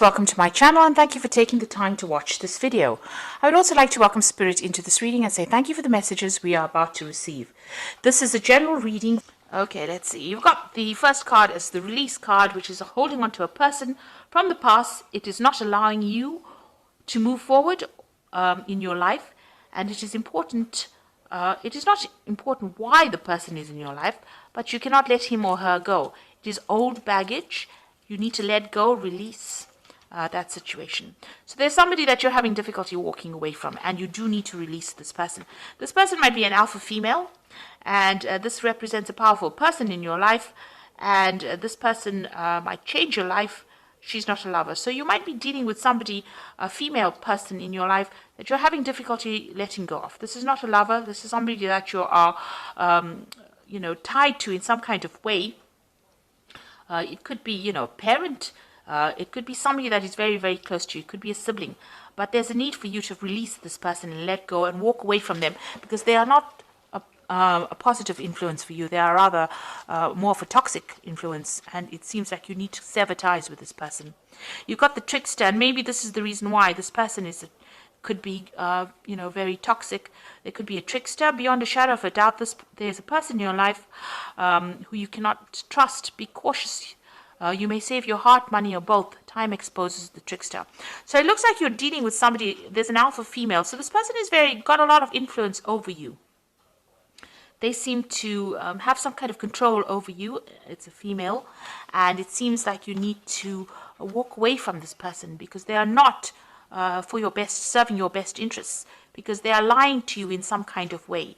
Welcome to my channel and thank you for taking the time to watch this video. I would also like to welcome Spirit into this reading and say thank you for the messages we are about to receive. This is a general reading. Okay, let's see. You've got the first card as the release card, which is holding on to a person from the past. It is not allowing you to move forward in your life, and it is important. It is not important why the person is in your life, but you cannot let him or her go. It is old baggage. You need to let go, release that situation. So there's somebody that you're having difficulty walking away from, and you do need to release this person. This person might be an alpha female, and this represents a powerful person in your life, and this person might change your life. She's not a lover. So you might be dealing with somebody, a female person in your life, that you're having difficulty letting go of. This is not a lover. This is somebody that you are, tied to in some kind of way. It could be, a parent. It could be somebody that is very, very close to you. It could be a sibling. But there's a need for you to release this person and let go and walk away from them, because they are not a positive influence for you. They are rather more of a toxic influence, and it seems like you need to sever ties with this person. You've got the trickster, and maybe this is the reason why this person could be very toxic. There could be a trickster. Beyond a shadow of a doubt, there's a person in your life who you cannot trust. Be cautious. You may save your heart, money, or both. Time exposes the trickster. So it looks like you're dealing with somebody. There's an alpha female. So this person is got a lot of influence over you. They seem to have some kind of control over you. It's a female. And it seems like you need to walk away from this person, because they are not for your best, serving your best interests, because they are lying to you in some kind of way.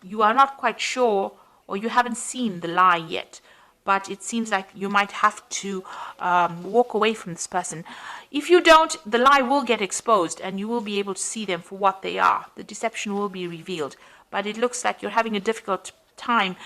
You are not quite sure, or you haven't seen the lie yet. But it seems like you might have to walk away from this person. If you don't, the lie will get exposed, and you will be able to see them for what they are. The deception will be revealed. But it looks like you're having a difficult time,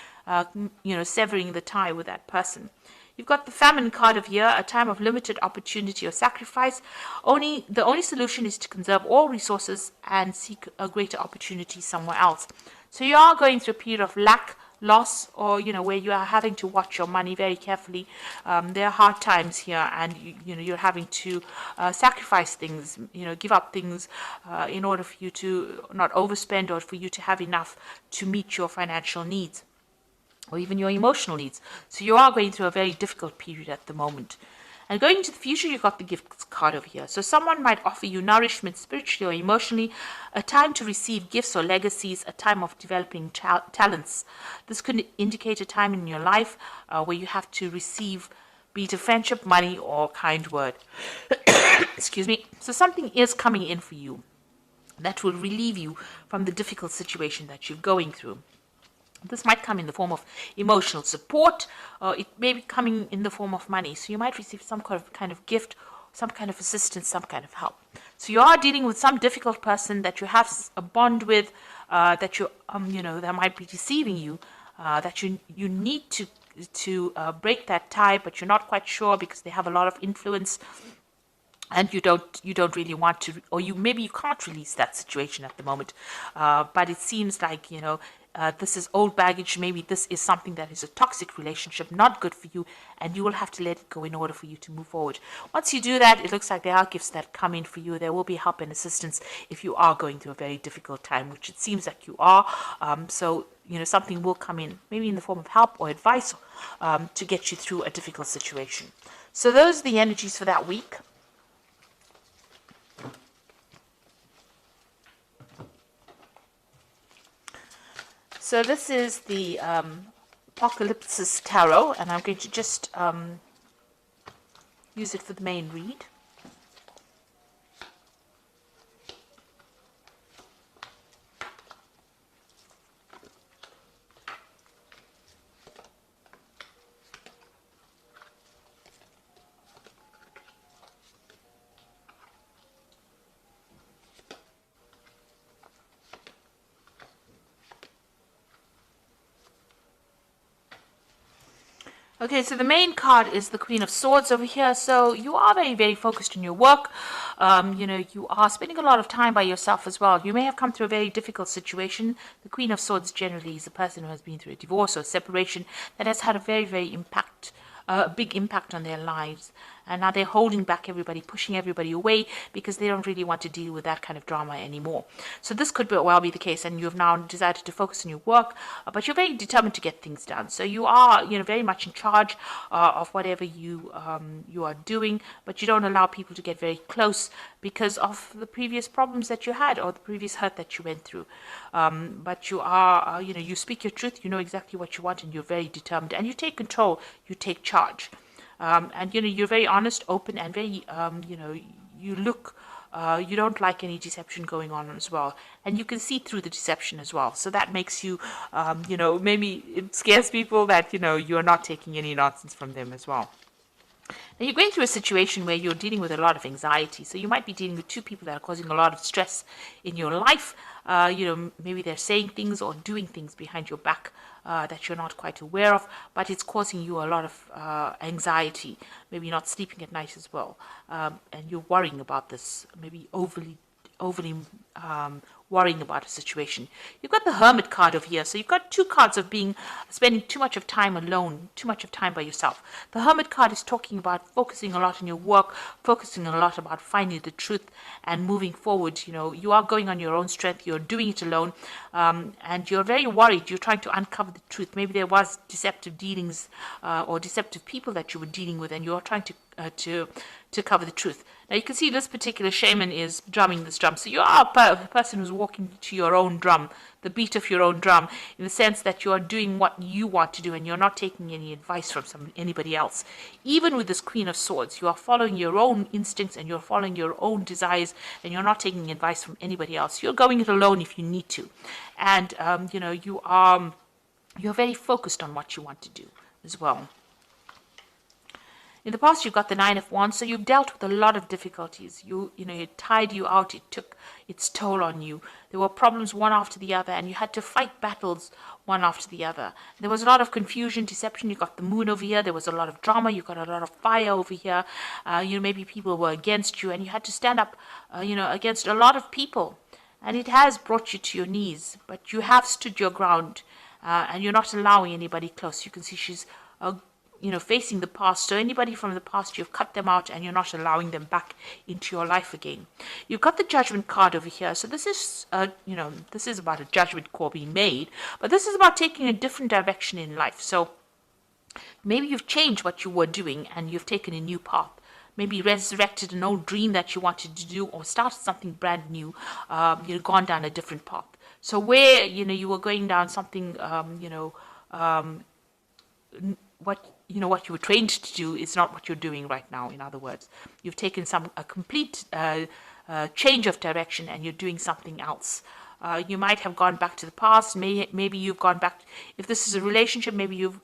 severing the tie with that person. You've got the famine card of here, a time of limited opportunity or sacrifice. The only solution is to conserve all resources and seek a greater opportunity somewhere else. So you are going through a period of lack, loss, or where you are having to watch your money very carefully. There are hard times here, and you're having to sacrifice things, give up things in order for you to not overspend, or for you to have enough to meet your financial needs, or even your emotional needs. So you are going through a very difficult period at the moment. And going into the future, you've got the gift card over here. So someone might offer you nourishment spiritually or emotionally, a time to receive gifts or legacies, a time of developing talents. This could indicate a time in your life where you have to receive, be it a friendship, money, or kind word. Excuse me. So something is coming in for you that will relieve you from the difficult situation that you're going through. This might come in the form of emotional support, or it may be coming in the form of money. So you might receive some kind of gift, some kind of assistance, some kind of help. So you are dealing with some difficult person that you have a bond with, that that might be deceiving you, that you need to break that tie, but you're not quite sure because they have a lot of influence. And you don't really want to, or maybe you can't release that situation at the moment. But it seems like, this is old baggage. Maybe this is something that is a toxic relationship, not good for you, and you will have to let it go in order for you to move forward. Once you do that, it looks like there are gifts that come in for you. There will be help and assistance if you are going through a very difficult time, which it seems like you are. So something will come in, maybe in the form of help or advice, to get you through a difficult situation. So those are the energies for that week. So this is the Apocalypsis Tarot, and I'm going to just use it for the main read. Okay, so the main card is the Queen of Swords over here. So you are very, very focused on your work. You are spending a lot of time by yourself as well. You may have come through a very difficult situation. The Queen of Swords generally is a person who has been through a divorce or separation that has had a very, very big impact on their lives. and now they're holding back everybody, pushing everybody away because they don't really want to deal with that kind of drama anymore. So this could well be the case, and you've now decided to focus on your work, but you're very determined to get things done. So you are, very much in charge of whatever you are doing, but you don't allow people to get very close because of the previous problems that you had or the previous hurt that you went through. But you are, you speak your truth, you know exactly what you want, and you're very determined, and you take control, you take charge. And you're very honest, open, and very you look you don't like any deception going on as well, and you can see through the deception as well. So that makes you maybe it scares people that you're not taking any nonsense from them as well. Now you're going through a situation where you're dealing with a lot of anxiety. So you might be dealing with two people that are causing a lot of stress in your life. Maybe they're saying things or doing things behind your back that you're not quite aware of, but it's causing you a lot of anxiety. Maybe not sleeping at night as well, and you're worrying about this. Maybe overly worrying about a situation. You've got the Hermit card over here. So you've got two cards of spending too much of time alone, too much of time by yourself. The Hermit card is talking about focusing a lot on your work, focusing a lot about finding the truth and moving forward. You are going on your own strength. You're doing it alone, and you're very worried. You're trying to uncover the truth. Maybe there was deceptive dealings or deceptive people that you were dealing with, and you're trying to cover the truth. Now you can see this particular shaman is drumming this drum. So you are a person who's walking to your own drum, the beat of your own drum, in the sense that you are doing what you want to do and you're not taking any advice from anybody else. Even with this Queen of Swords, you are following your own instincts and you're following your own desires, and you're not taking advice from anybody else. You're going it alone if you need to. And, you're very focused on what you want to do as well. In the past, you've got the Nine of Wands, so you've dealt with a lot of difficulties. It tired you out. It took its toll on you. There were problems one after the other, and you had to fight battles one after the other. There was a lot of confusion, deception. You got the Moon over here. There was a lot of drama. You got a lot of fire over here. Maybe people were against you, and you had to stand up, against a lot of people. And it has brought you to your knees, but you have stood your ground, and you're not allowing anybody close. You can see she's facing the past. So anybody from the past, you've cut them out and you're not allowing them back into your life again. You've got the Judgment card over here. So this is, this is about a judgment call being made, but this is about taking a different direction in life. So maybe you've changed what you were doing and you've taken a new path. Maybe resurrected an old dream that you wanted to do, or started something brand new. You've gone down a different path. So where, you were going down something, what you were trained to do is not what you're doing right now. In other words, you've taken a complete change of direction and you're doing something else. You might have gone back to the past. Maybe you've gone back. If this is a relationship, maybe you've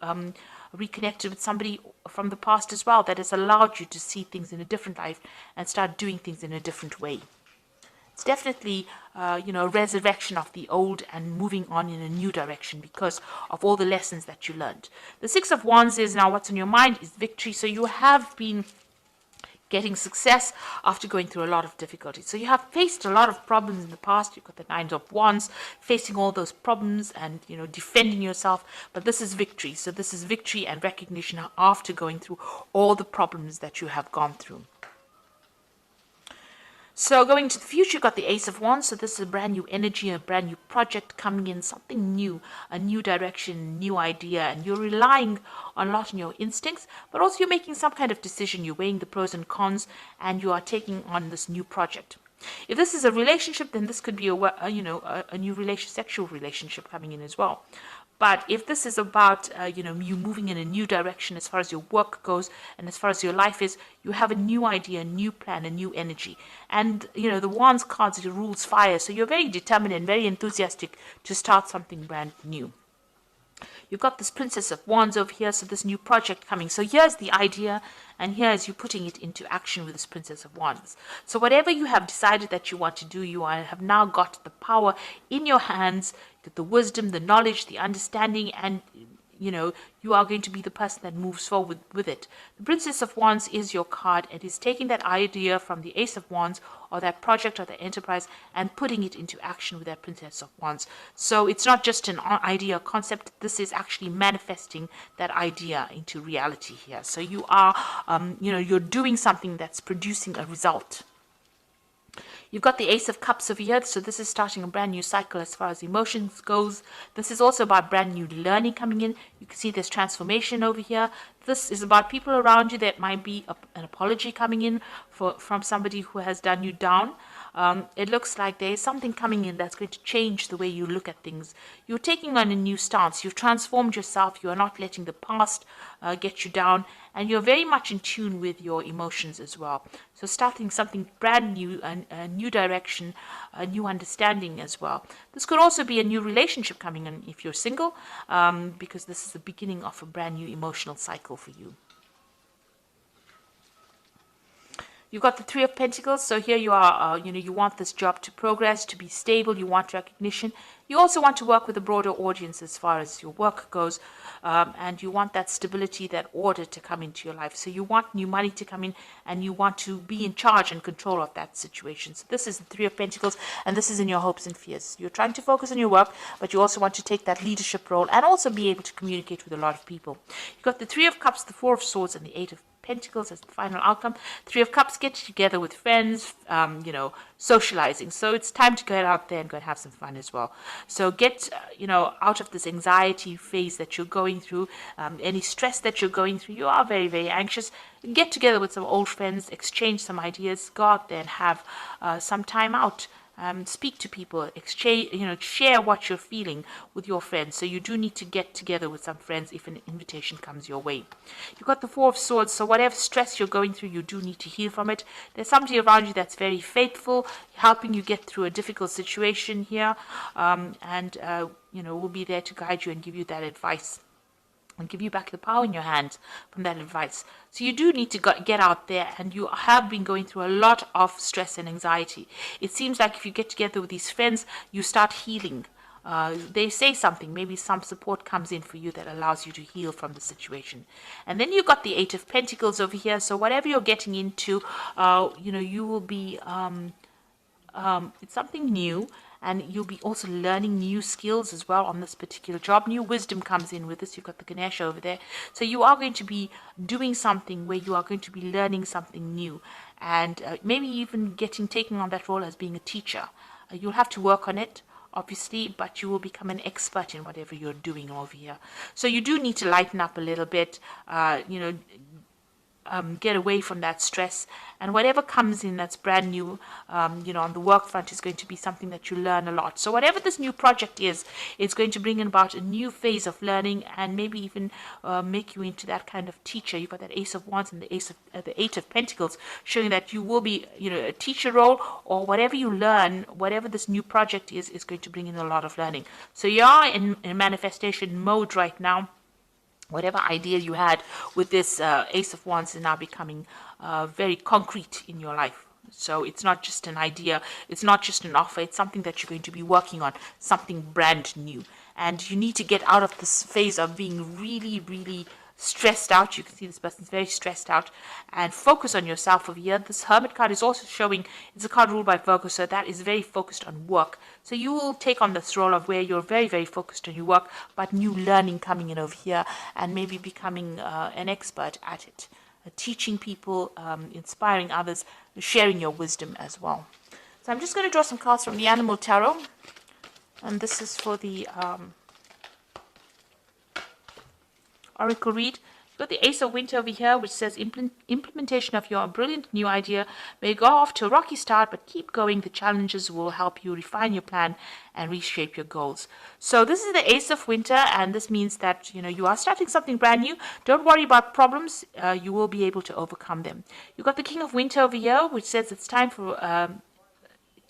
reconnected with somebody from the past as well that has allowed you to see things in a different life and start doing things in a different way. It's definitely, a resurrection of the old and moving on in a new direction because of all the lessons that you learned. The Six of Wands is now what's on your mind is victory. So you have been getting success after going through a lot of difficulties. So you have faced a lot of problems in the past. You've got the Nine of Wands, facing all those problems and, defending yourself. But this is victory. So this is victory and recognition after going through all the problems that you have gone through. So going to the future, you've got the Ace of Wands. So this is a brand new energy, a brand new project coming in, something new, a new direction, new idea. And you're relying a lot on your instincts, but also you're making some kind of decision. You're weighing the pros and cons, and you are taking on this new project. If this is a relationship, then this could be a new sexual relationship coming in as well. But if this is about, you moving in a new direction as far as your work goes and as far as your life is, you have a new idea, a new plan, a new energy. And, the Wands cards, it rules fire. So you're very determined and very enthusiastic to start something brand new. You've got this Princess of Wands over here, so this new project coming. So here's the idea, and here's you putting it into action with this Princess of Wands. So whatever you have decided that you want to do, you have now got the power in your hands, the wisdom, the knowledge, the understanding, and you are going to be the person that moves forward with it. The Princess of Wands is your card. It is taking that idea from the Ace of Wands or that project or the enterprise and putting it into action with that Princess of Wands. So it's not just an idea or concept. This is actually manifesting that idea into reality here. So you are, you're doing something that's producing a result. You've got the Ace of Cups over here, so this is starting a brand new cycle as far as emotions goes. This is also about brand new learning coming in. You can see there's transformation over here. This is about people around you. That might be an apology coming in from somebody who has done you down. It looks like there is something coming in that's going to change the way you look at things. You're taking on a new stance. You've transformed yourself. You are not letting the past get you down. And you're very much in tune with your emotions as well. So starting something brand new, a new direction, a new understanding as well. This could also be a new relationship coming in if you're single, because this is the beginning of a brand new emotional cycle for you. You've got the Three of Pentacles, so here you are, you want this job to progress, to be stable, you want recognition. You also want to work with a broader audience as far as your work goes, and you want that stability, that order to come into your life. So you want new money to come in, and you want to be in charge and control of that situation. So this is the Three of Pentacles, and this is in your hopes and fears. You're trying to focus on your work, but you also want to take that leadership role and also be able to communicate with a lot of people. You've got the Three of Cups, the Four of Swords, and the Eight of Pentacles as the final outcome. Three of Cups, get together with friends, socializing. So it's time to get out there and go and have some fun as well. So get, out of this anxiety phase that you're going through, any stress that you're going through. You are very, very anxious. Get together with some old friends, exchange some ideas, go out there and have some time out. Speak to people, exchange, share what you're feeling with your friends. So you do need to get together with some friends if an invitation comes your way. You've got the Four of Swords, so whatever stress you're going through, you do need to heal from it. There's somebody around you that's very faithful, helping you get through a difficult situation here, and will be there to guide you and give you that advice and give you back the power in your hands from that advice. So you do need to get out there, and you have been going through a lot of stress and anxiety. It seems like if you get together with these friends, you start healing. They say something, maybe some support comes in for you that allows you to heal from the situation. And then you've got the Eight of Pentacles over here. So whatever you're getting into, you will be, it's something new. And you'll be also learning new skills as well on this particular job. New wisdom comes in with this. You've got the Ganesha over there. So you are going to be doing something where you are going to be learning something new. And maybe even taking on that role as being a teacher. You'll have to work on it, obviously, but you will become an expert in whatever you're doing over here. So you do need to lighten up a little bit, get away from that stress, and whatever comes in that's brand new, on the work front is going to be something that you learn a lot. So whatever this new project is, it's going to bring in about a new phase of learning, and maybe even make you into that kind of teacher. You've got that Ace of Wands and the the Eight of Pentacles, showing that you will be, a teacher role, or whatever you learn, whatever this new project is going to bring in a lot of learning. So you are in manifestation mode right now. Whatever idea you had with this Ace of Wands is now becoming very concrete in your life. So it's not just an idea, it's not just an offer, it's something that you're going to be working on, something brand new. And you need to get out of this phase of being really, really stressed out. You can see this person's very stressed out, and focus on yourself over here. This Hermit card is also showing it's a card ruled by Virgo, so that is very focused on work. So you will take on this role of where you're very, very focused on your work, but new learning coming in over here, and maybe becoming an expert at it, teaching people, inspiring others, sharing your wisdom as well. So I'm just going to draw some cards from the Animal Tarot, and this is for the Oracle read. You've got the Ace of Winter over here, which says implementation of your brilliant new idea may go off to a rocky start, but keep going. The challenges will help you refine your plan and reshape your goals. So this is the Ace of Winter, and this means that you are starting something brand new. Don't worry about problems. You will be able to overcome them. You've got the King of Winter over here, which says it's time for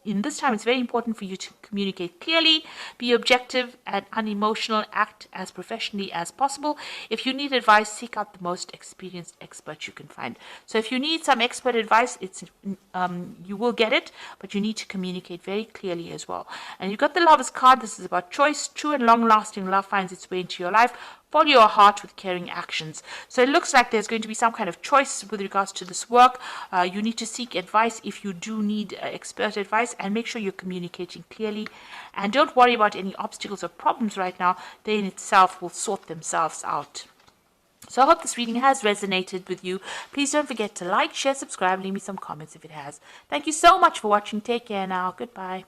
in this time, it's very important for you to communicate clearly, be objective and unemotional, act as professionally as possible. If you need advice, seek out the most experienced expert you can find. So if you need some expert advice, you will get it, but you need to communicate very clearly as well. And you've got the Lover's card. This is about choice. True and long-lasting love finds its way into your life. follow your heart with caring actions. So it looks like there's going to be some kind of choice with regards to this work. You need to seek advice if you do need expert advice, and make sure you're communicating clearly. And don't worry about any obstacles or problems right now. They in itself will sort themselves out. So I hope this reading has resonated with you. Please don't forget to like, share, subscribe, leave me some comments if it has. Thank you so much for watching. Take care now. Goodbye.